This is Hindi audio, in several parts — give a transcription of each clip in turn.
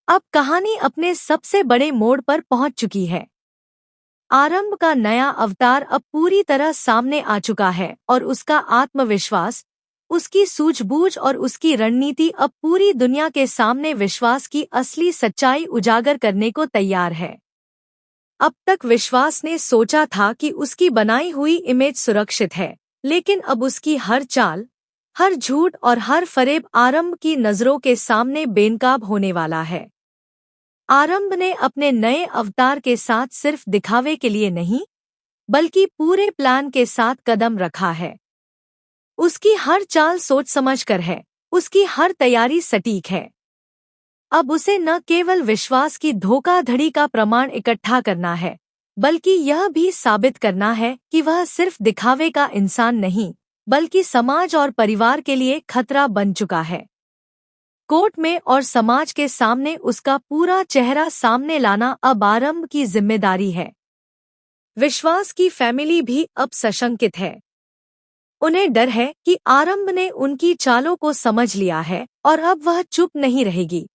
अब कहानी अपने सबसे बड़े मोड़ पर पहुंच चुकी है। आरंभ का नया अवतार अब पूरी तरह सामने आ चुका है और उसका आत्मविश्वास, उसकी सूझबूझ और उसकी रणनीति अब पूरी दुनिया के सामने विश्वास की असली सच्चाई उजागर करने को तैयार है। अब तक विश्वास ने सोचा था कि उसकी बनाई हुई इमेज सुरक्षित है, लेकिन अब उसकी हर चाल, हर झूठ और हर फरेब आरंभ की नजरों के सामने बेनकाब होने वाला है। आरंभ ने अपने नए अवतार के साथ सिर्फ दिखावे के लिए नहीं, बल्कि पूरे प्लान के साथ कदम रखा है। उसकी हर चाल सोच समझ कर है, उसकी हर तैयारी सटीक है। अब उसे न केवल विश्वास की धोखाधड़ी का प्रमाण इकट्ठा करना है, बल्कि यह भी साबित करना है कि वह सिर्फ दिखावे का इंसान नहीं, बल्कि समाज और परिवार के लिए खतरा बन चुका है। कोर्ट में और समाज के सामने उसका पूरा चेहरा सामने लाना अब आरंभ की जिम्मेदारी है। विश्वास की फैमिली भी अब सशंकित है। उन्हें डर है कि आरंभ ने उनकी चालों को समझ लिया है और अब वह चुप नहीं रहेगी।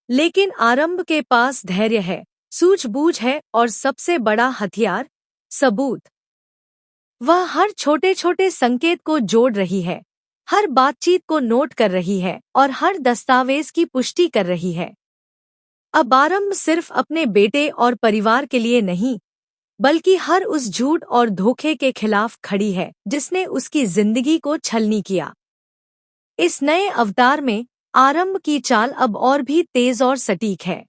लेकिन आरंभ के पास धैर्य है, सूझबूझ है और सबसे बड़ा हथियार, सबूत। वह हर छोटे छोटे संकेत को जोड़ रही है, हर बातचीत को नोट कर रही है और हर दस्तावेज की पुष्टि कर रही है। अब आरंभ सिर्फ अपने बेटे और परिवार के लिए नहीं, बल्कि हर उस झूठ और धोखे के खिलाफ खड़ी है जिसने उसकी जिंदगी को छलनी किया। इस नए अवतार में आरंभ की चाल अब और भी तेज और सटीक है।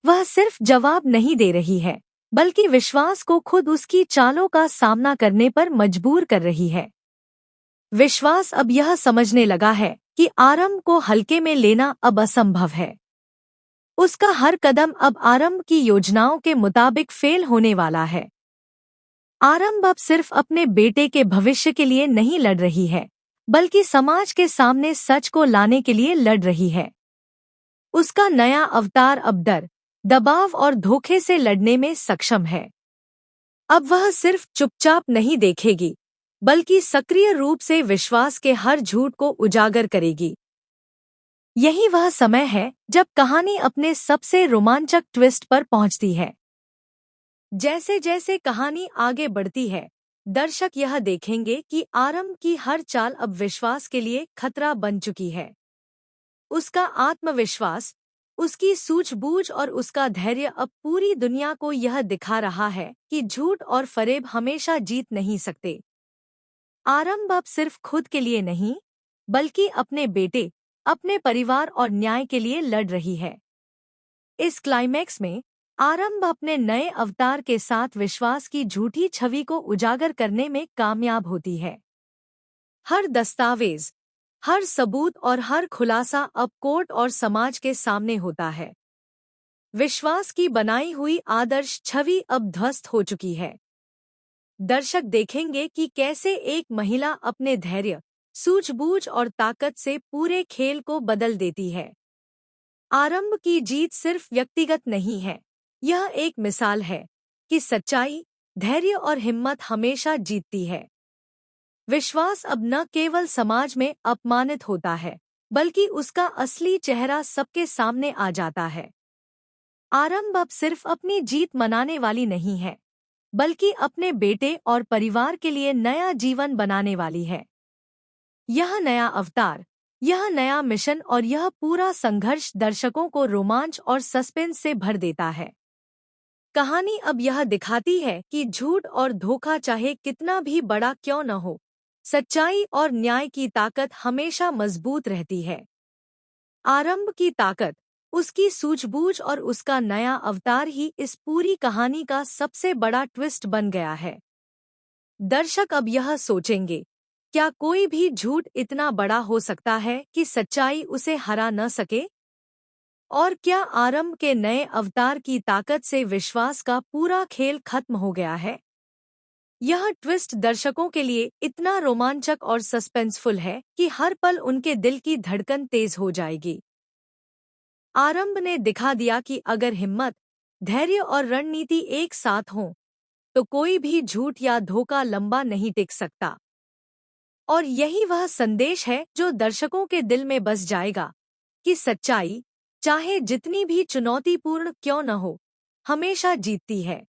वह सिर्फ जवाब नहीं दे रही है, बल्कि विश्वास को खुद उसकी चालों का सामना करने पर मजबूर कर रही है। विश्वास अब यह समझने लगा है कि आरंभ को हल्के में लेना अब असंभव है। उसका हर कदम अब आरंभ की योजनाओं के मुताबिक फेल होने वाला है। आरंभ अब सिर्फ अपने बेटे के भविष्य के लिए नहीं लड़ रही है, बल्कि समाज के सामने सच को लाने के लिए लड़ रही है। उसका नया अवतार अब डर, दबाव और धोखे से लड़ने में सक्षम है। अब वह सिर्फ चुपचाप नहीं देखेगी, बल्कि सक्रिय रूप से विश्वास के हर झूठ को उजागर करेगी। यही वह समय है जब कहानी अपने सबसे रोमांचक ट्विस्ट पर पहुंचती है। जैसे जैसे कहानी आगे बढ़ती है, दर्शक यह देखेंगे कि आरंभ की हर चाल अब विश्वास के लिए खतरा बन चुकी है। उसका आत्मविश्वास, उसकी सूझबूझ और उसका धैर्य अब पूरी दुनिया को यह दिखा रहा है कि झूठ और फरेब हमेशा जीत नहीं सकते। आरंभ अब सिर्फ खुद के लिए नहीं, बल्कि अपने बेटे, अपने परिवार और न्याय के लिए लड़ रही है। इस क्लाइमैक्स में आरंभ अपने नए अवतार के साथ विश्वास की झूठी छवि को उजागर करने में कामयाब होती है। हर दस्तावेज, हर सबूत और हर खुलासा अब कोर्ट और समाज के सामने होता है। विश्वास की बनाई हुई आदर्श छवि अब ध्वस्त हो चुकी है। दर्शक देखेंगे कि कैसे एक महिला अपने धैर्य, सूझबूझ और ताकत से पूरे खेल को बदल देती है। आरंभ की जीत सिर्फ व्यक्तिगत नहीं है, यह एक मिसाल है कि सच्चाई, धैर्य और हिम्मत हमेशा जीतती है। विश्वास अब न केवल समाज में अपमानित होता है, बल्कि उसका असली चेहरा सबके सामने आ जाता है। आरंभ अब सिर्फ अपनी जीत मनाने वाली नहीं है, बल्कि अपने बेटे और परिवार के लिए नया जीवन बनाने वाली है। यह नया अवतार, यह नया मिशन और यह पूरा संघर्ष दर्शकों को रोमांच और सस्पेंस से भर देता है। कहानी अब यह दिखाती है कि झूठ और धोखा चाहे कितना भी बड़ा क्यों न हो, सच्चाई और न्याय की ताकत हमेशा मजबूत रहती है। आरंभ की ताकत, उसकी सूझबूझ और उसका नया अवतार ही इस पूरी कहानी का सबसे बड़ा ट्विस्ट बन गया है। दर्शक अब यह सोचेंगे, क्या कोई भी झूठ इतना बड़ा हो सकता है कि सच्चाई उसे हरा न सके? और क्या आरंभ के नए अवतार की ताकत से विश्वास का पूरा खेल खत्म हो गया है? यह ट्विस्ट दर्शकों के लिए इतना रोमांचक और सस्पेंसफुल है कि हर पल उनके दिल की धड़कन तेज हो जाएगी। आरंभ ने दिखा दिया कि अगर हिम्मत, धैर्य और रणनीति एक साथ हों, तो कोई भी झूठ या धोखा लंबा नहीं टिक सकता। और यही वह संदेश है जो दर्शकों के दिल में बस जाएगा कि सच्चाई, चाहे जितनी भी चुनौतीपूर्ण क्यों न हो, हमेशा जीतती है।